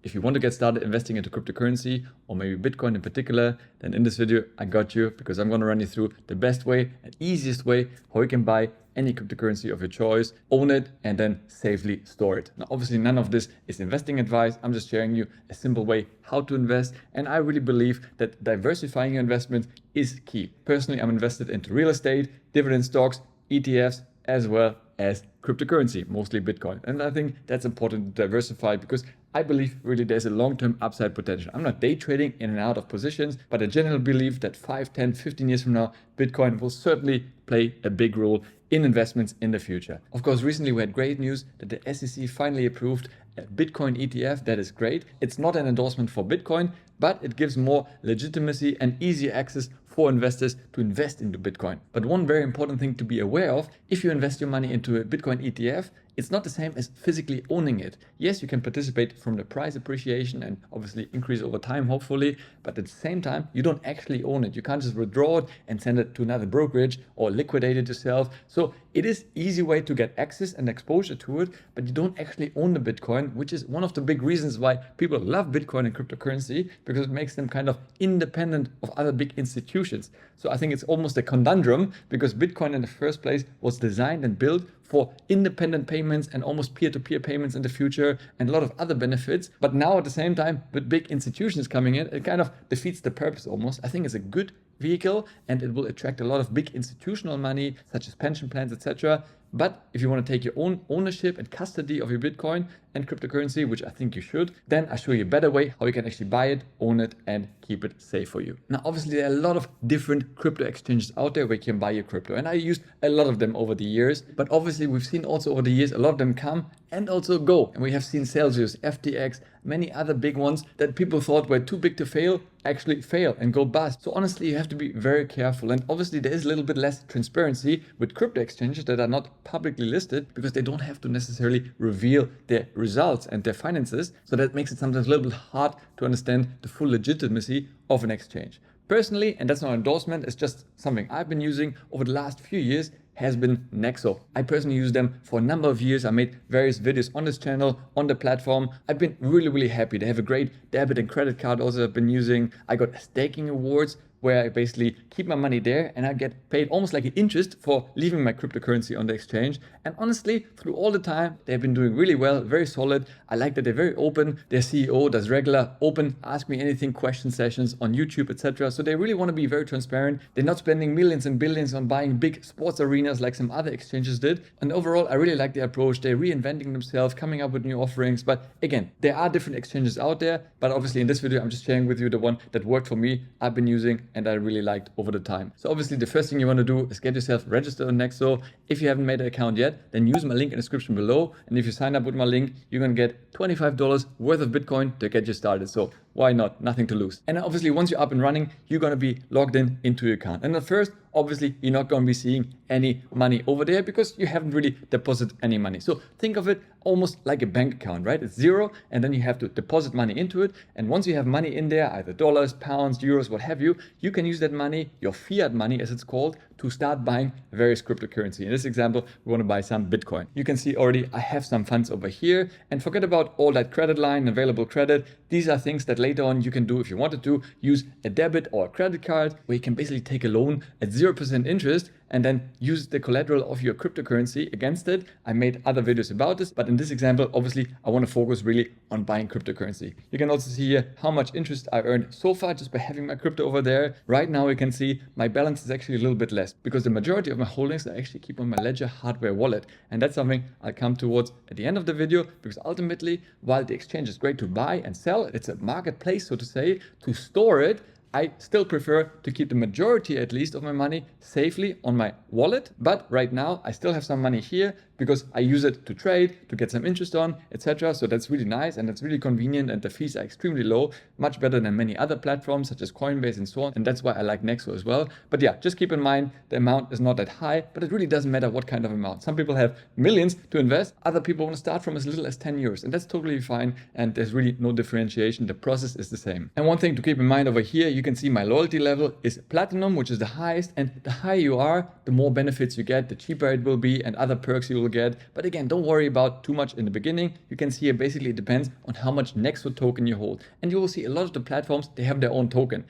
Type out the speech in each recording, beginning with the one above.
if you want to get started investing into cryptocurrency or maybe Bitcoin in particular, then in this video, I got you, because I'm going to run you through the best way and easiest way how you can buy any cryptocurrency of your choice, own it, and then safely store it. Now, obviously, none of this is investing advice. I'm just sharing you a simple way how to invest. And I really believe that diversifying your investment is key. Personally, I'm invested into real estate, dividend stocks, ETFs, as well as cryptocurrency, mostly Bitcoin. And I think that's important to diversify because I believe really there's a long-term upside potential. I'm not day trading in and out of positions, but I generally believe that 5, 10, 15 years from now, Bitcoin will certainly play a big role in investments in the future. Of course, recently we had great news that the SEC finally approved a Bitcoin ETF. That is great. It's not an endorsement for Bitcoin, but it gives more legitimacy and easier access for investors to invest into Bitcoin. But one very important thing to be aware of, if you invest your money into a Bitcoin ETF, it's not the same as physically owning it. Yes, you can participate from the price appreciation and obviously increase over time, hopefully, but at the same time, you don't actually own it. You can't just withdraw it and send it to another brokerage or liquidate it yourself. So it is an easy way to get access and exposure to it, but you don't actually own the Bitcoin, which is one of the big reasons why people love Bitcoin and cryptocurrency, because it makes them kind of independent of other big institutions. So I think it's almost a conundrum, because Bitcoin in the first place was designed and built for independent payments and almost peer-to-peer payments in the future and a lot of other benefits. But now at the same time, with big institutions coming in, it kind of defeats the purpose almost. I think it's a good vehicle and it will attract a lot of big institutional money, such as pension plans, etc. But if you want to take your own ownership and custody of your Bitcoin and cryptocurrency, which I think you should, then I'll show you a better way how you can actually buy it, own it, and keep it safe for you. Now, obviously, there are a lot of different crypto exchanges out there where you can buy your crypto. And I used a lot of them over the years. But obviously, we've seen also over the years, a lot of them come and also go. And we have seen Celsius, FTX, many other big ones that people thought were too big to fail, actually fail and go bust. So honestly, you have to be very careful. And obviously, there is a little bit less transparency with crypto exchanges that are not publicly listed, because they don't have to necessarily reveal their results and their finances. So that makes it sometimes a little bit hard to understand the full legitimacy of an exchange. Personally, and that's not an endorsement, it's just something I've been using over the last few years, has been Nexo. I personally use them for a number of years. I made various videos on this channel, on the platform. I've been really happy. They have a great debit and credit card also I've been using. I got staking awards where I basically keep my money there and I get paid almost like an interest for leaving my cryptocurrency on the exchange. And honestly, through all the time, they've been doing really well, very solid. I like that they're very open. Their CEO does regular open ask me anything question sessions on YouTube, etc. So they really want to be very transparent. They're not spending millions and billions on buying big sports arenas like some other exchanges did. And overall, I really like their approach. They're reinventing themselves, coming up with new offerings. But again, there are different exchanges out there. But obviously in this video, I'm just sharing with you the one that worked for me, I've been using, and I really liked over the time. So obviously the first thing you want to do is get yourself registered on Nexo. If you haven't made an account yet, then use my link in the description below. And if you sign up with my link, you're going to get $25 worth of Bitcoin to get you started. So why not? Nothing to lose. And obviously once you're up and running, you're going to be logged into your account. And at first, obviously, you're not going to be seeing any money over there because you haven't really deposited any money. So think of it almost like a bank account, right? It's zero, and then you have to deposit money into it. And once you have money in there, either dollars, pounds, euros, what have you, you can use that money, your fiat money as it's called, to start buying various cryptocurrency. In this example, we want to buy some Bitcoin. You can see already I have some funds over here, and forget about all that credit line, available credit. These are things that later on you can do if you wanted to. Use a debit or a credit card where you can basically take a loan at 0% interest and then use the collateral of your cryptocurrency against it. I made other videos about this, but in this example, obviously, I want to focus really on buying cryptocurrency. You can also see here how much interest I've earned so far just by having my crypto over there. Right now, you can see my balance is actually a little bit less because the majority of my holdings I actually keep on my Ledger hardware wallet. And that's something I'll come towards at the end of the video, because ultimately, while the exchange is great to buy and sell, it's a marketplace, so to say, to store it, I still prefer to keep the majority, at least, of my money safely on my wallet. But right now, I still have some money here because I use it to trade, to get some interest on, etc. So that's really nice and it's really convenient, and the fees are extremely low, much better than many other platforms such as Coinbase and so on. And that's why I like Nexo as well. But yeah, just keep in mind the amount is not that high, but it really doesn't matter what kind of amount. Some people have millions to invest. Other people want to start from as little as 10 euros, and that's totally fine. And there's really no differentiation. The process is the same. And one thing to keep in mind over here, you can see my loyalty level is platinum, which is the highest, and the higher you are, the more benefits you get, the cheaper it will be and other perks you will get. But again, don't worry about too much in the beginning. You can see here basically it depends on how much Nexo token you hold. And you will see a lot of the platforms, they have their own token.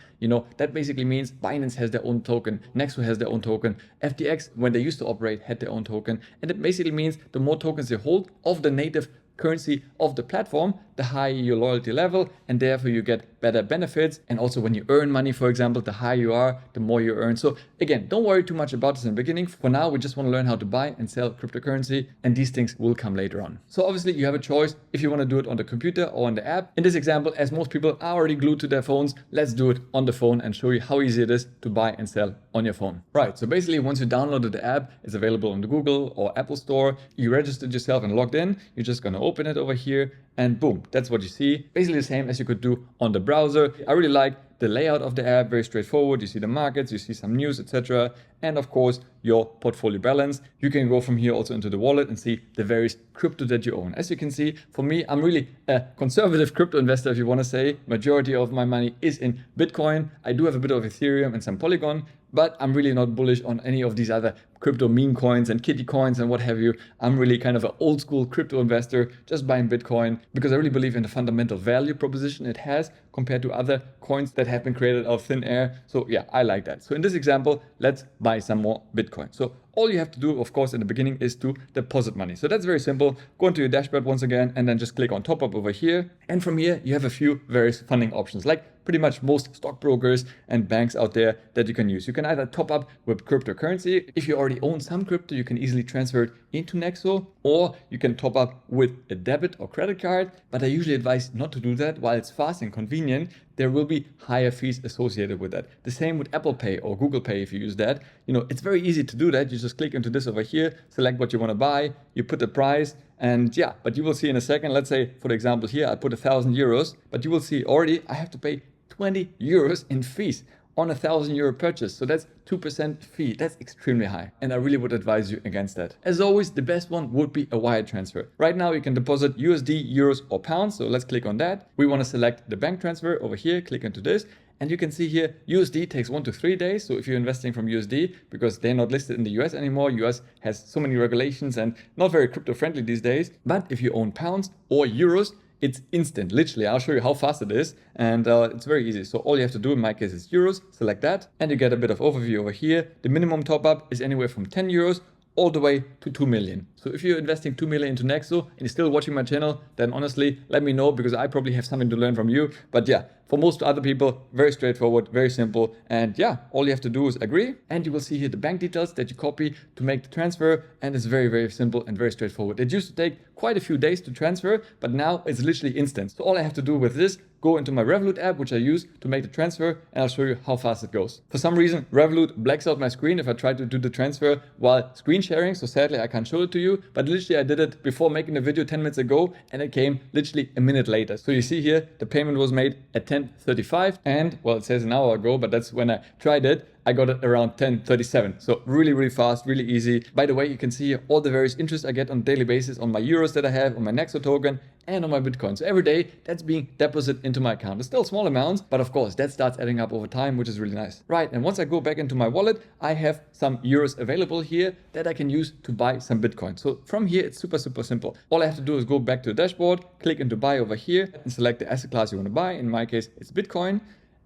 That basically means Binance has their own token, Nexo has their own token, FTX, when they used to operate, had their own token. And it basically means the more tokens you hold of the native currency of the platform, the higher your loyalty level, and therefore you get better benefits. And also when you earn money, for example, the higher you are, the more you earn. So again, don't worry too much about this in the beginning. For now, we just want to learn how to buy and sell cryptocurrency, and these things will come later on. So obviously you have a choice if you want to do it on the computer or on the app. In this example, as most people are already glued to their phones, let's do it on the phone and show you how easy it is to buy and sell on your phone. Right, so basically once you downloaded the app, it's available on the Google or Apple store, you registered yourself and logged in, you're just going to open it over here, and boom, that's what you see. Basically the same as you could do on the browser. I really like the layout of the app, very straightforward. You see the markets, you see some news, etc. And of course, your portfolio balance. You can go from here also into the wallet and see the various crypto that you own. As you can see, for me, I'm really a conservative crypto investor, if you want to say. Majority of my money is in Bitcoin. I do have a bit of Ethereum and some Polygon, but I'm really not bullish on any of these other crypto meme coins and kitty coins and what have you. I'm really kind of an old school crypto investor, just buying Bitcoin because I really believe in the fundamental value proposition it has compared to other coins that have been created out of thin air. So yeah, I like that. So in this example, let's buy some more Bitcoin. So all you have to do, of course, in the beginning is to deposit money. So that's very simple. Go into your dashboard once again, and then just click on top up over here. And from here, you have a few various funding options, like pretty much most stockbrokers and banks out there that you can use. You can either top up with cryptocurrency. If you already own some crypto, you can easily transfer it into Nexo, or you can top up with a debit or credit card. But I usually advise not to do that. While it's fast and convenient, there will be higher fees associated with that. The same with Apple Pay or Google Pay if you use that. It's very easy to do that. You just click into this over here, select what you want to buy, you put the price, and yeah, but you will see in a second, let's say, for example, here I put 1,000 euros, but you will see already I have to pay 20 euros in fees on 1,000 euro purchase. So that's 2% fee. That's extremely high. And I really would advise you against that. As always, the best one would be a wire transfer. Right now you can deposit USD, euros or pounds. So let's click on that. We want to select the bank transfer over here, click into this. And you can see here, USD takes 1 to 3 days. So if you're investing from USD, because they're not listed in the US anymore, US has so many regulations and not very crypto friendly these days. But if you own pounds or euros, it's instant, literally. I'll show you how fast it is, and it's very easy. So all you have to do, in my case, is euros, select that, and you get a bit of overview over here. The minimum top up is anywhere from 10 euros all the way to 2 million. So if you're investing 2 million into Nexo and you're still watching my channel, then honestly, let me know, because I probably have something to learn from you. But yeah, for most other people, very straightforward, very simple. And yeah, all you have to do is agree, and you will see here the bank details that you copy to make the transfer. And it's very, very simple and very straightforward. It used to take quite a few days to transfer, but now it's literally instant. So all I have to do with this, go into my Revolut app, which I use to make the transfer, and I'll show you how fast it goes. For some reason, Revolut blacks out my screen if I try to do the transfer while screen sharing, so sadly I can't show it to you, but literally I did it before making the video 10 minutes ago, and it came literally a minute later. So you see here, the payment was made at 10:35, and well, it says an hour ago, but that's when I tried it. I got it around 10:37. So really, really fast, really easy. By the way, you can see all the various interest I get on a daily basis on my euros that I have, on my Nexo token, and on my Bitcoin. So every day that's being deposited into my account. It's still small amounts, but of course that starts adding up over time, which is really nice. Right, and once I go back into my wallet, I have some euros available here that I can use to buy some Bitcoin. So from here, it's super, super simple. All I have to do is go back to the dashboard, click into buy over here, and select the asset class you want to buy. In my case, it's Bitcoin.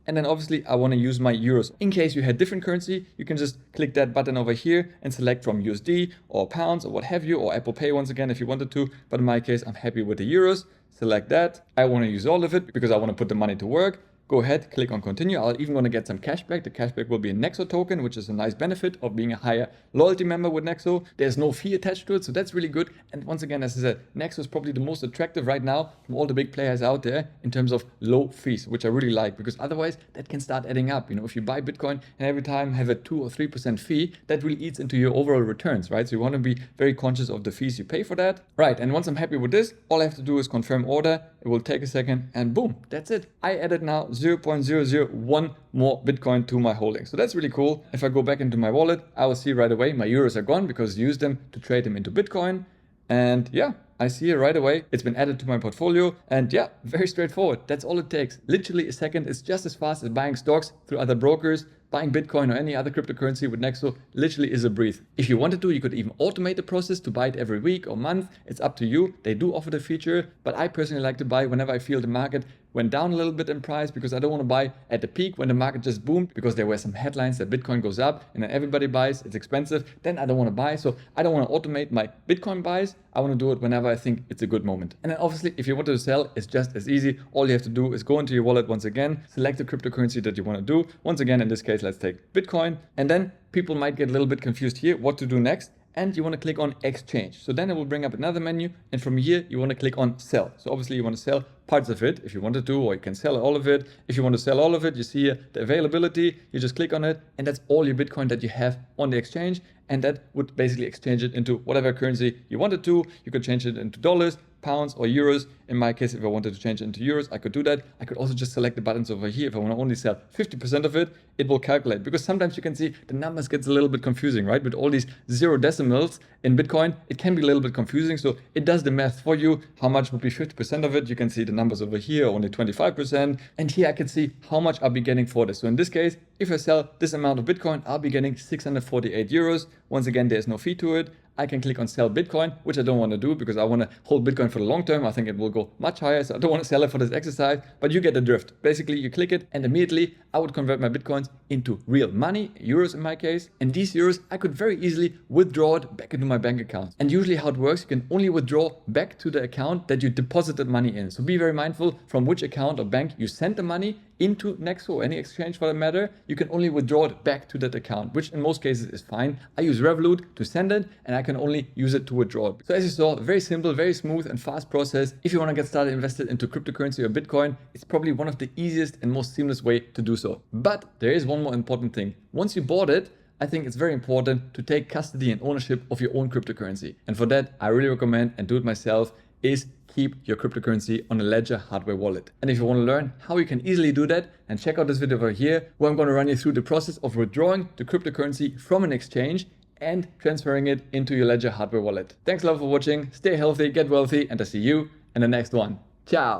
And then obviously I want to use my euros. In case you had different currency, you can just click that button over here and select from USD or pounds or what have you, or Apple Pay once again if you wanted to. But in my case, I'm happy with the euros. Select that. I want to use all of it because I want to put the money to work. Go ahead, click on continue. I'll even going to get some cashback. The cashback will be a Nexo token, which is a nice benefit of being a higher loyalty member with Nexo. There's no fee attached to it, so that's really good. And once again, as I said, Nexo is probably the most attractive right now from all the big players out there in terms of low fees, which I really like, because otherwise that can start adding up. If you buy Bitcoin and every time have a 2 or 3% fee, that really eats into your overall returns, right? So you want to be very conscious of the fees you pay for that. Right, and once I'm happy with this, all I have to do is confirm order. It will take a second, and boom, that's it. I added now 0.001 more Bitcoin to my holding. So that's really cool. If I go back into my wallet, I will see right away my euros are gone because I used them to trade them into Bitcoin. And yeah, I see it right away. It's been added to my portfolio. And yeah, very straightforward. That's all it takes. Literally a second. It's just as fast as buying stocks through other brokers. Buying Bitcoin or any other cryptocurrency with Nexo literally is a breeze. If you wanted to, you could even automate the process to buy it every week or month. It's up to you. They do offer the feature, but I personally like to buy whenever I feel the market went down a little bit in price, because I don't want to buy at the peak when the market just boomed, because there were some headlines that Bitcoin goes up and then everybody buys, it's expensive. Then I don't want to buy. So I don't want to automate my Bitcoin buys. I want to do it whenever I think it's a good moment. And then obviously, if you want to sell, it's just as easy. All you have to do is go into your wallet once again, select the cryptocurrency that you want to do. Once again, in this case, let's take Bitcoin. And then people might get a little bit confused here what to do next. And you want to click on exchange. So then it will bring up another menu. And from here, you want to click on sell. So obviously you want to sell parts of it if you wanted to, or you can sell all of it. If you want to sell all of it, you see here the availability. You just click on it, and that's all your Bitcoin that you have on the exchange. And that would basically exchange it into whatever currency you wanted to. You could change it into dollars, pounds, or euros. In my case, if I wanted to change it into euros, I could do that. I could also just select the buttons over here. If I want to only sell 50% of it, it will calculate. Because sometimes you can see the numbers gets a little bit confusing, right? With all these 0 decimals in Bitcoin, it can be a little bit confusing. So it does the math for you. How much would be 50% of it? You can see the numbers over here, only 25%. And here I can see how much I'll be getting for this. So in this case, if I sell this amount of Bitcoin, I'll be getting 648 euros. Once again, there's no fee to it. I can click on sell Bitcoin, which I don't want to do because I want to hold Bitcoin for the long term. I think it will go much higher, so I don't want to sell it for this exercise, but you get the drift. Basically, you click it and immediately I would convert my Bitcoins into real money, euros in my case. And these euros, I could very easily withdraw it back into my bank account. And usually how it works, you can only withdraw back to the account that you deposited money in. So be very mindful from which account or bank you send the money into Nexo or any exchange for that matter. You can only withdraw it back to that account, which in most cases is fine. I use Revolut to send it, and I can only use it to withdraw it. So as you saw, very simple, very smooth and fast process. If you want to get started invested into cryptocurrency or Bitcoin, it's probably one of the easiest and most seamless way to do so. But there is one more important thing. Once you bought it, I think it's very important to take custody and ownership of your own cryptocurrency. And for that, I really recommend, and do it myself, is keep your cryptocurrency on a Ledger hardware wallet. And if you want to learn how you can easily do that, then check out this video over here, where I'm going to run you through the process of withdrawing the cryptocurrency from an exchange and transferring it into your Ledger hardware wallet. Thanks a lot for watching. Stay healthy, get wealthy, and I'll see you in the next one. Ciao.